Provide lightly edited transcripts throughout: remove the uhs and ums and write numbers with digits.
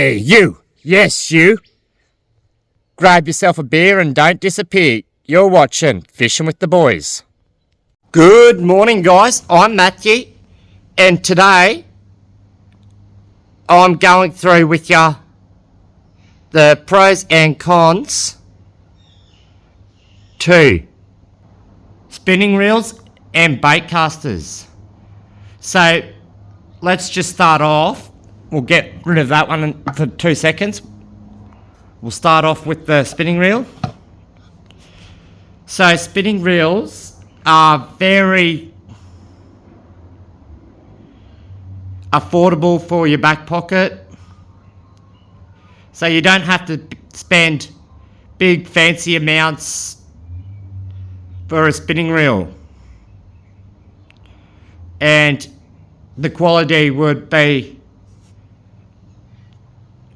Hey, you! Yes, you! Grab yourself a beer and don't disappear. You're watching Fishing with the Boys. Good morning, guys. I'm Matthew, and today I'm going through with you the pros and cons to spinning reels and bait casters. So let's just start off. We'll get rid of that one for 2 seconds. We'll start off with the spinning reel. So spinning reels are very affordable for your back pocket. So you don't have to spend big fancy amounts for a spinning reel. And the quality would be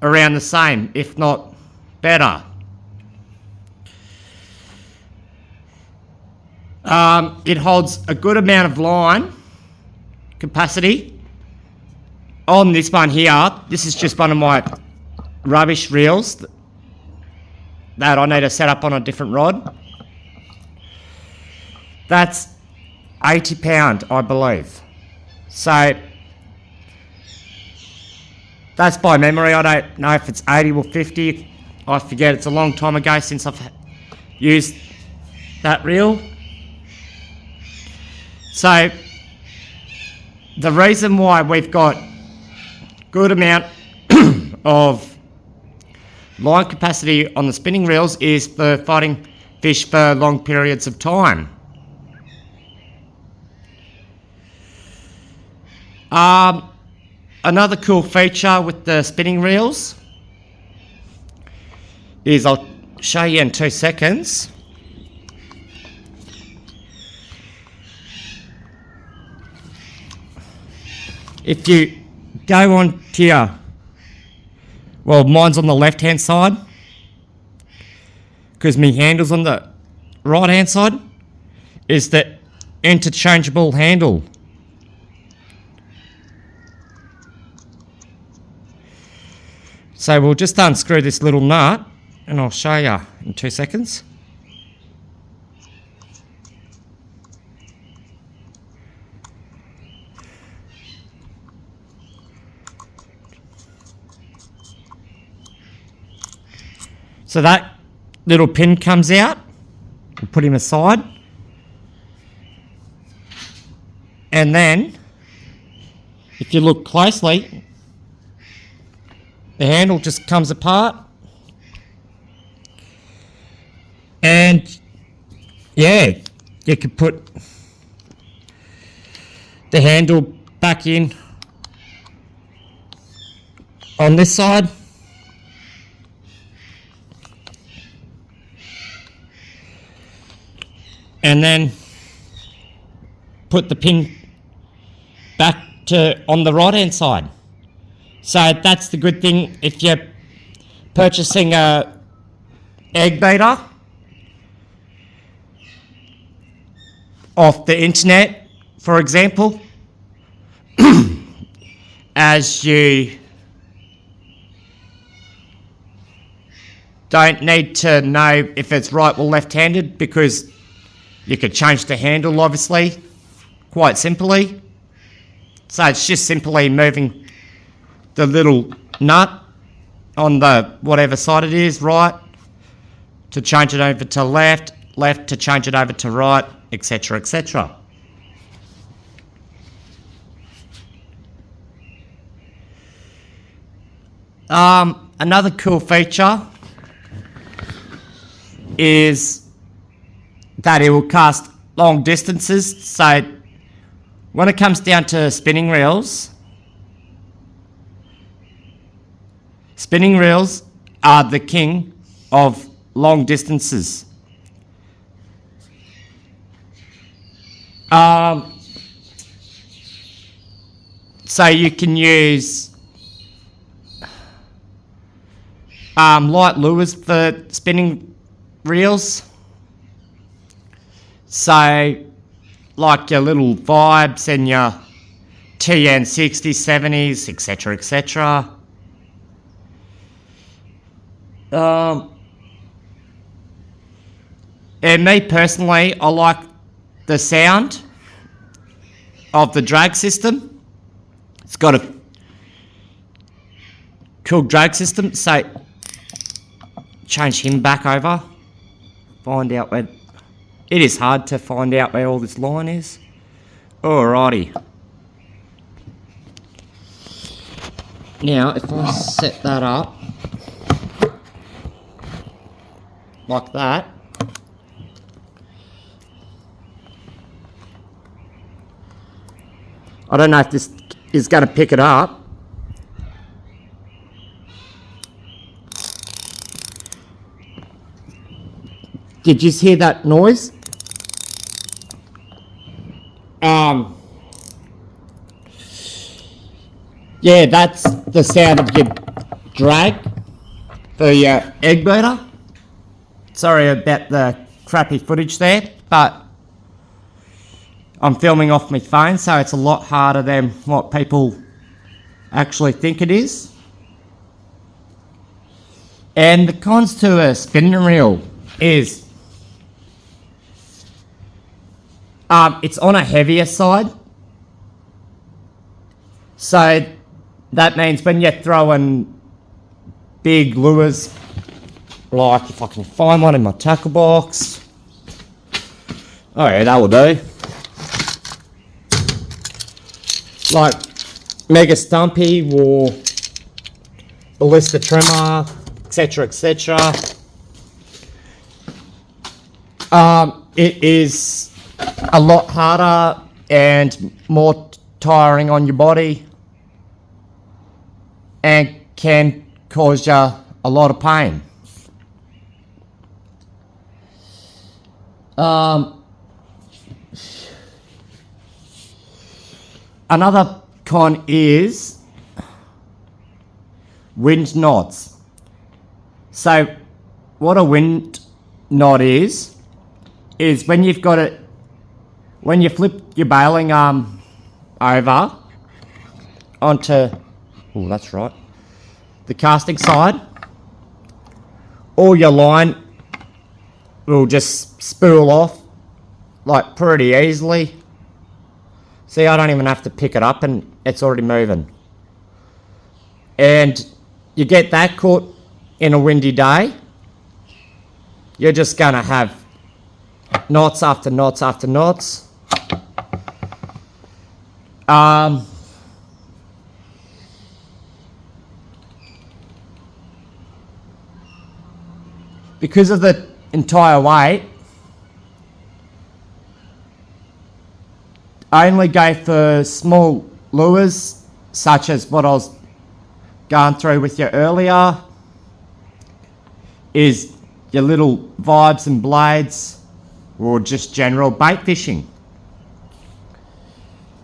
around the same, if not better. It holds a good amount of line capacity. On this one here, this is just one of my rubbish reels that I need to set up on a different rod. That's 80 pound, I believe. So that's by memory. I don't know if it's 80 or 50. I forget. It's a long time ago since I've used that reel. So the reason why we've got good amount of line capacity on the spinning reels is for fighting fish for long periods of time. Another cool feature with the spinning reels is, I'll show you in 2 seconds. If you go on to your, well, mine's on the left hand side because my handle's on the right hand side, is the interchangeable handle. So we'll just unscrew this little nut and I'll show you in 2 seconds. So that little pin comes out. We'll put him aside. And then, if you look closely, the handle just comes apart. And yeah, you could put the handle back in on this side. And then put the pin back to on the right hand side. So that's the good thing if you're purchasing a egg beater off the internet, for example, as you don't need to know if it's right or left-handed, because you could change the handle, obviously, quite simply. So it's just simply moving the little nut on the whatever side it is, right, to change it over to left, left to change it over to right, etc., etc. Another cool feature is that it will cast long distances. So when it comes down to spinning reels are the king of long distances. So you can use light lures for spinning reels. So like your little Vibes and your TN60s, 70s, etc., etc. And me personally, I like the sound of the drag system. It's got a cool drag system. So change him back over. Find out where... It is hard to find out where all this line is. Alrighty. Now, if I set that up like that, I don't know if this is going to pick it up. Did you hear that noise? Yeah, that's the sound of your drag for your egg beater. Sorry about the crappy footage there, but I'm filming off my phone, so it's a lot harder than what people actually think it is. And the cons to a spinning reel is it's on a heavier side. So that means when you're throwing big lures, like if I can find one in my tackle box. Oh yeah, that will do. Like Mega Stumpy or Ballista Trimmer, etc, etc. It is a lot harder and more tiring on your body and can cause you a lot of pain. Another con is wind knots. So what a wind knot is when you've got it, when you flip your bailing arm over onto, oh that's right, the casting side, all your line will just spool off like pretty easily. See, I don't even have to pick it up and it's already moving. And you get that caught in a windy day, you're just gonna have knots after knots after knots. Because of the entire weight, I only go for small lures, such as what I was going through with you earlier, is your little vibes and blades, or just general bait fishing.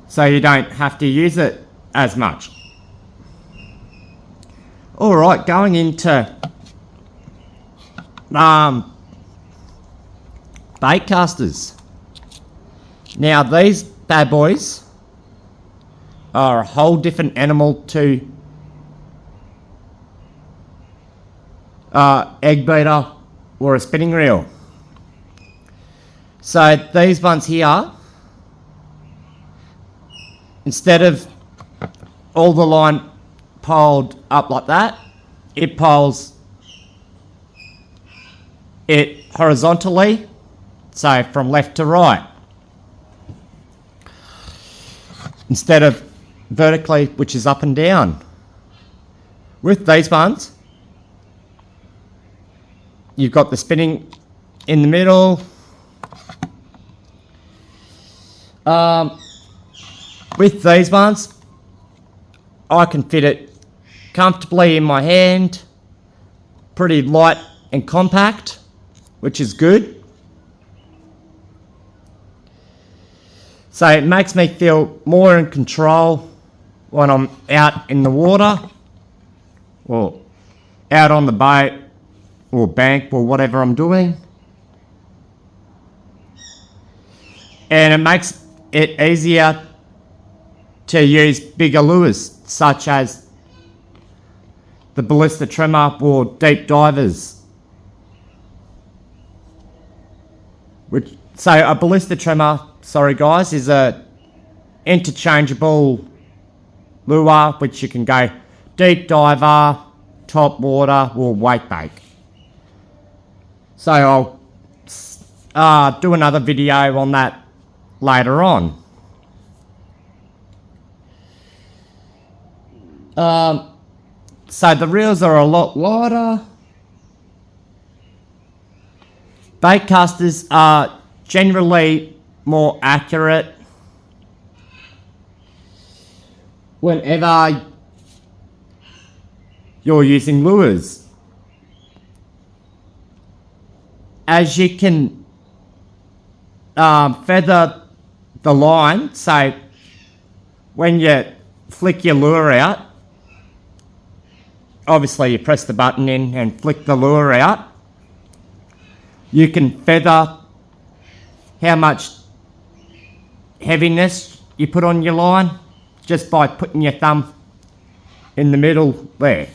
So you don't have to use it as much. Alright, going into bait casters. Now these bad boys are a whole different animal to egg beater or a spinning reel. So these ones here, instead of all the line piled up like that, it piles it horizontally, so from left to right, instead of vertically, which is up and down. With these ones, you've got the spinning in the middle. With these ones, I can fit it comfortably in my hand, pretty light and compact, which is good. So it makes me feel more in control when I'm out in the water, or out on the boat, or bank, or whatever I'm doing. And it makes it easier to use bigger lures, such as the ballista trimmer or deep divers. So a ballista trimmer, sorry guys, is a interchangeable lure which you can go deep diver, top water or wake bait. So I'll do another video on that later on. So the reels are a lot lighter. Bait casters are generally more accurate whenever you're using lures, as you can feather the line. So when you flick your lure out, obviously you press the button in and flick the lure out, you can feather how much heaviness you put on your line just by putting your thumb in the middle there.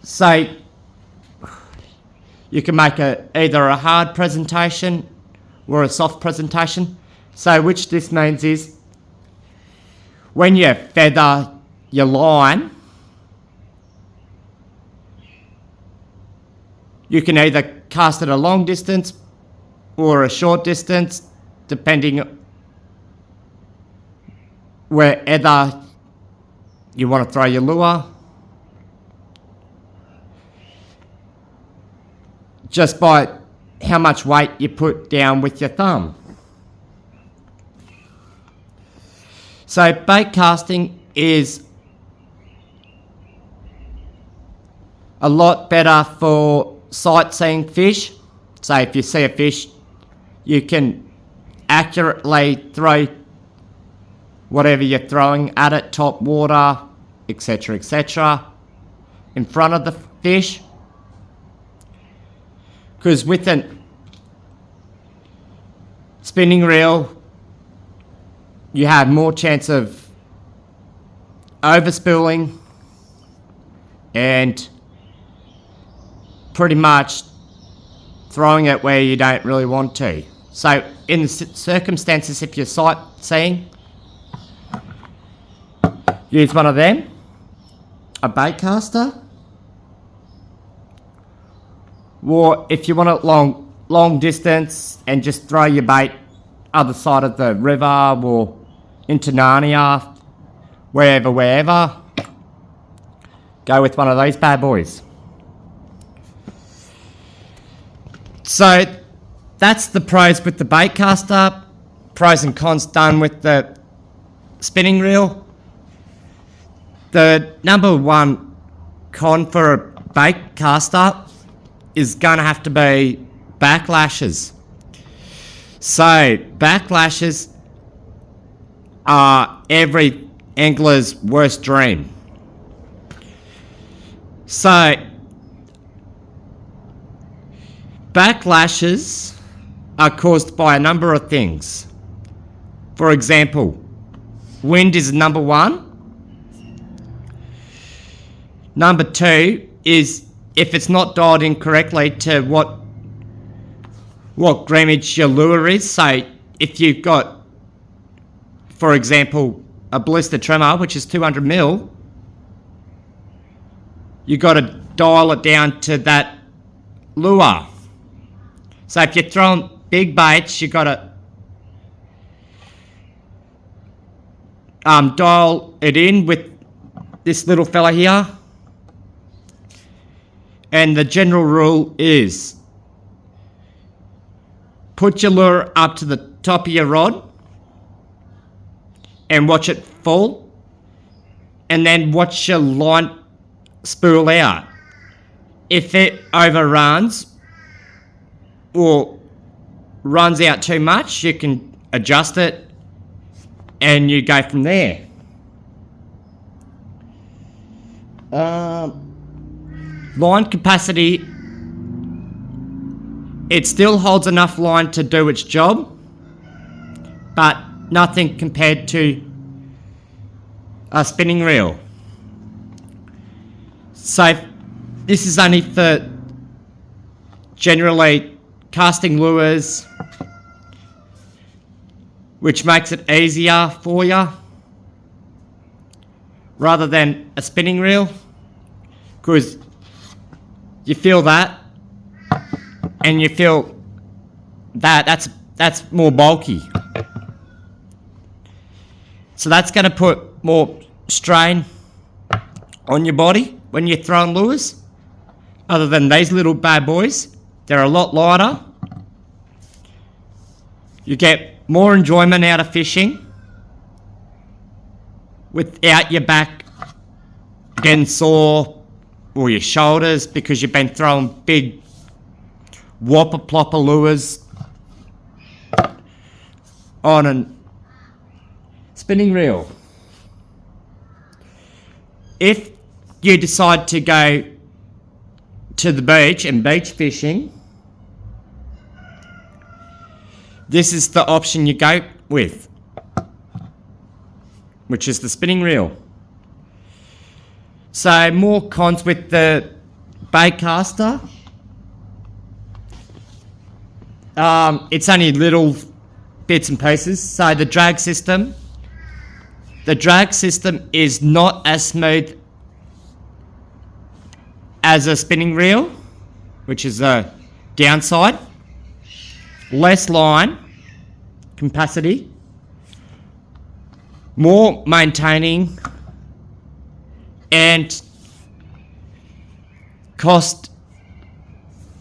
So you can make either a hard presentation or a soft presentation. So which this means is when you feather your line, you can either cast it a long distance or a short distance, depending wherever you want to throw your lure, just by how much weight you put down with your thumb. So bait casting is a lot better for sightseeing fish. So if you see a fish, you can accurately throw whatever you're throwing at it, top water, etc., in front of the fish. Because with a spinning reel, you have more chance of overspooling and pretty much throwing it where you don't really want to. So in the circumstances, if you're sightseeing, use one of them, a bait caster. Or if you want it long distance and just throw your bait other side of the river or into Narnia, wherever, go with one of these bad boys. So that's the pros with the bait caster, pros and cons done with the spinning reel. The number one con for a bait caster is going to have to be backlashes. So backlashes are every angler's worst dream. So backlashes are caused by a number of things. For example, wind is number one. Number two is if it's not dialed in correctly to what grammage your lure is. So if you've got, for example, a ballista trimmer, which is 200 mil, you got to dial it down to that lure. So if you're throwing big baits, you got to dial it in with this little fella here. And the general rule is put your lure up to the top of your rod and watch it fall, and then watch your line spool out. If it overruns or runs out too much, you can adjust it and you go from there. Line capacity, it still holds enough line to do its job, but nothing compared to a spinning reel. So this is only for generally casting lures, which makes it easier for you rather than a spinning reel, because you feel that and you feel that that's more bulky. So that's going to put more strain on your body when you're throwing lures. Other than these little bad boys, they're a lot lighter. You get more enjoyment out of fishing without your back getting sore or your shoulders because you've been throwing big whopper plopper lures on a spinning reel. If you decide to go to the beach and beach fishing, this is the option you go with, which is the spinning reel. So more cons with the baitcaster. It's only little bits and pieces. So the drag system is not as smooth as a spinning reel, which is a downside. Less line capacity, more maintaining, and cost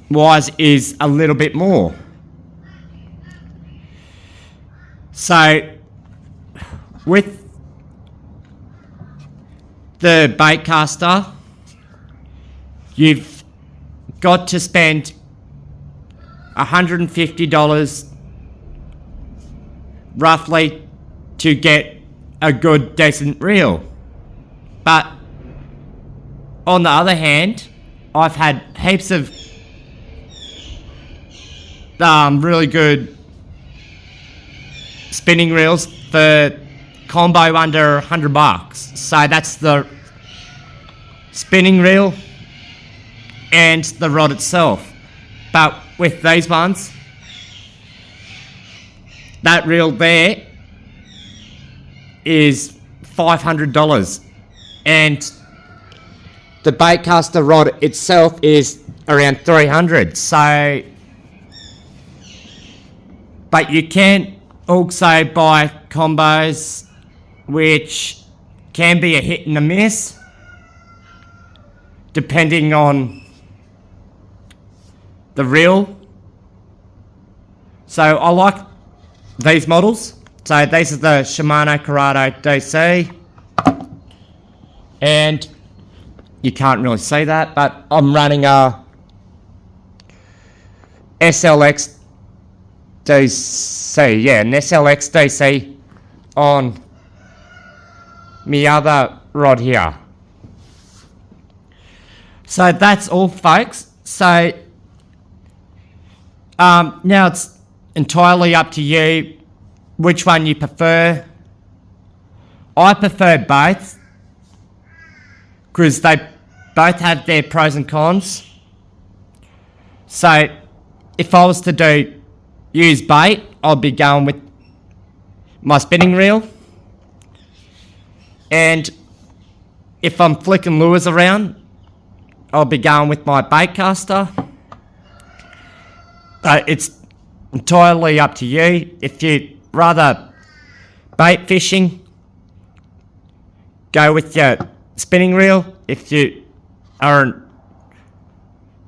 wise is a little bit more. So with the baitcaster, you've got to spend $150 roughly to get a good decent reel. But on the other hand, I've had heaps of really good spinning reels for combo under $100. So that's the spinning reel and the rod itself. But with these ones, that reel there is $500, and the baitcaster rod itself is around $300. So, but you can also buy combos which can be a hit and a miss depending on the reel. So I like these models. So these are the Shimano Curado DC, and you can't really see that, but I'm running a SLX DC, yeah, an SLX DC on my other rod here. So that's all, folks. So now it's entirely up to you which one you prefer. I prefer both because they both have their pros and cons. So if I was to use bait, I'll be going with my spinning reel. And if I'm flicking lures around, I'll be going with my baitcaster. It's entirely up to you. If you'd rather bait fishing, go with your spinning reel. If you are an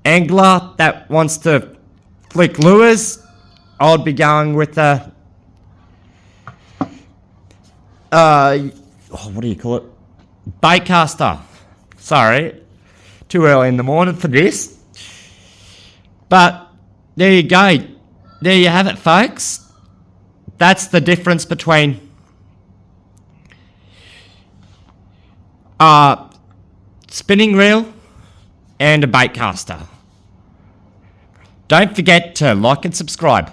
angler that wants to flick lures, I'd be going with a what do you call it? Baitcaster. Sorry, too early in the morning for this. But there you go. There you have it, folks. That's the difference between a spinning reel and a baitcaster. Don't forget to like and subscribe.